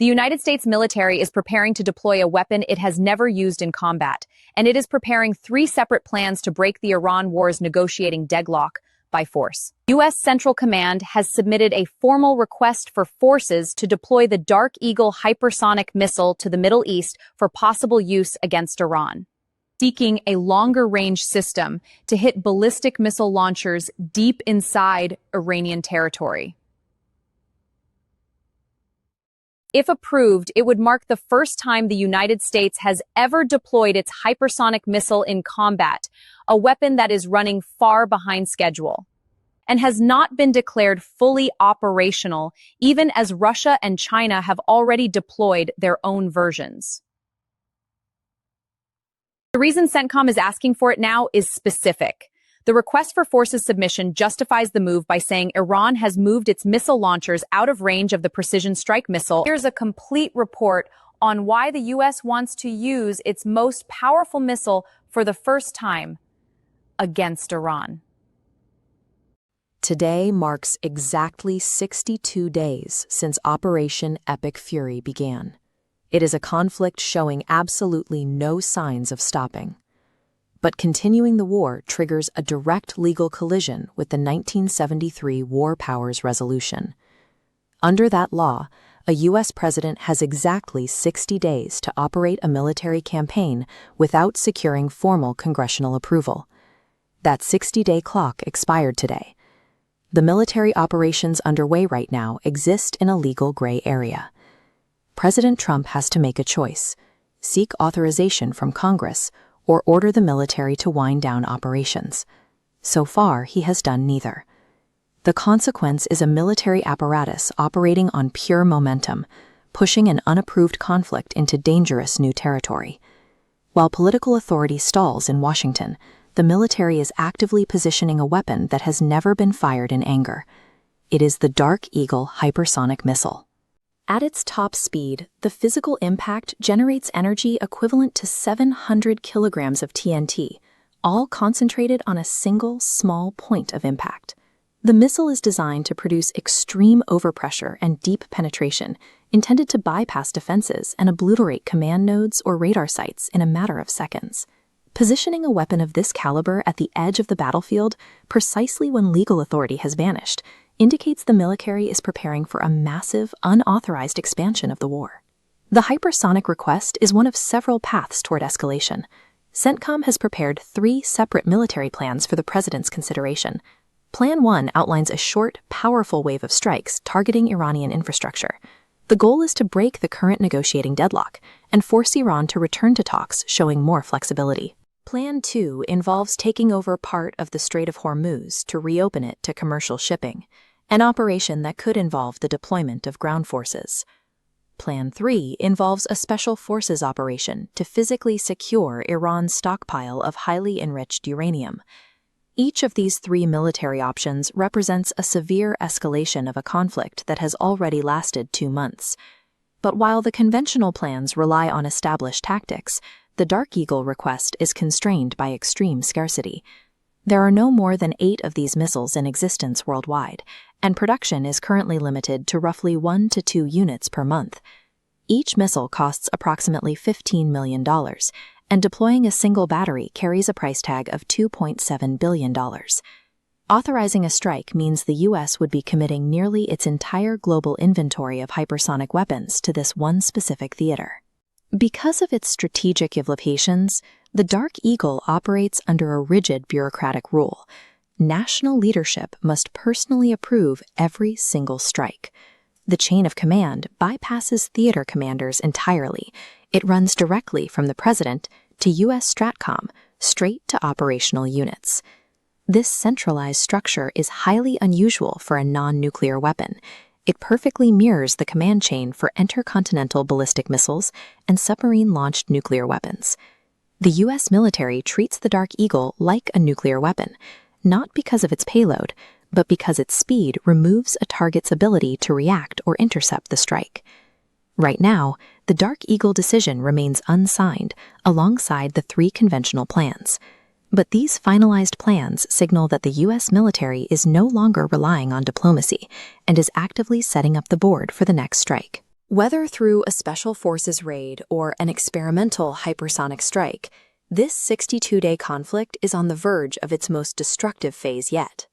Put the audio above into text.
The United States military is preparing to deploy a weapon it has never used in combat, and it is preparing 3 separate plans to break the Iran war's negotiating deadlock by force. U.S. Central Command has submitted a formal request for forces to deploy the Dark Eagle hypersonic missile to the Middle East for possible use against Iran, seeking a longer-range system to hit ballistic missile launchers deep inside Iranian territory. If approved, it would mark the first time the United States has ever deployed its hypersonic missile in combat, a weapon that is running far behind schedule, and has not been declared fully operational, even as Russia and China have already deployed their own versions. The reason CENTCOM is asking for it now is specific. The request for forces submission justifies the move by saying Iran has moved its missile launchers out of range of the precision strike missile. Here's a complete report on why the U.S. wants to use its most powerful missile for the first time against Iran. Today marks exactly 62 days since Operation Epic Fury began. It is a conflict showing absolutely no signs of stopping. But continuing the war triggers a direct legal collision with the 1973 War Powers Resolution. Under that law, a U.S. president has exactly 60 days to operate a military campaign without securing formal congressional approval. That 60-day clock expired today. The military operations underway right now exist in a legal gray area. President Trump has to make a choice: seek authorization from Congress or order the military to wind down operations. So far, he has done neither. The consequence is a military apparatus operating on pure momentum, pushing an unapproved conflict into dangerous new territory. While political authority stalls in Washington, the military is actively positioning a weapon that has never been fired in anger. It is the Dark Eagle hypersonic missile. At its top speed, the physical impact generates energy equivalent to 700 kilograms of TNT, all concentrated on a single small point of impact. The missile is designed to produce extreme overpressure and deep penetration, intended to bypass defenses and obliterate command nodes or radar sites in a matter of seconds. Positioning a weapon of this caliber at the edge of the battlefield, precisely when legal authority has vanished, indicates the military is preparing for a massive, unauthorized expansion of the war. The hypersonic request is one of several paths toward escalation. CENTCOM has prepared 3 separate military plans for the president's consideration. Plan 1 outlines a short, powerful wave of strikes targeting Iranian infrastructure. The goal is to break the current negotiating deadlock and force Iran to return to talks showing more flexibility. Plan 2 involves taking over part of the Strait of Hormuz to reopen it to commercial shipping, an operation that could involve the deployment of ground forces. Plan 3 involves a special forces operation to physically secure Iran's stockpile of highly enriched uranium. Each of these 3 military options represents a severe escalation of a conflict that has already lasted 2 months. But while the conventional plans rely on established tactics, the Dark Eagle request is constrained by extreme scarcity. There are no more than 8 of these missiles in existence worldwide, and production is currently limited to roughly 1 to 2 units per month. Each missile costs approximately $15 million, and deploying a single battery carries a price tag of $2.7 billion. Authorizing a strike means the U.S. would be committing nearly its entire global inventory of hypersonic weapons to this one specific theater. Because of its strategic implications, the Dark Eagle operates under a rigid bureaucratic rule. National leadership must personally approve every single strike. The chain of command bypasses theater commanders entirely. It runs directly from the president to U.S. STRATCOM, straight to operational units. This centralized structure is highly unusual for a non-nuclear weapon. It perfectly mirrors the command chain for intercontinental ballistic missiles and submarine-launched nuclear weapons. The U.S. military treats the Dark Eagle like a nuclear weapon, not because of its payload, but because its speed removes a target's ability to react or intercept the strike. Right now, the Dark Eagle decision remains unsigned alongside the 3 conventional plans. But these finalized plans signal that the U.S. military is no longer relying on diplomacy and is actively setting up the board for the next strike. Whether through a special forces raid or an experimental hypersonic strike, this 62-day conflict is on the verge of its most destructive phase yet.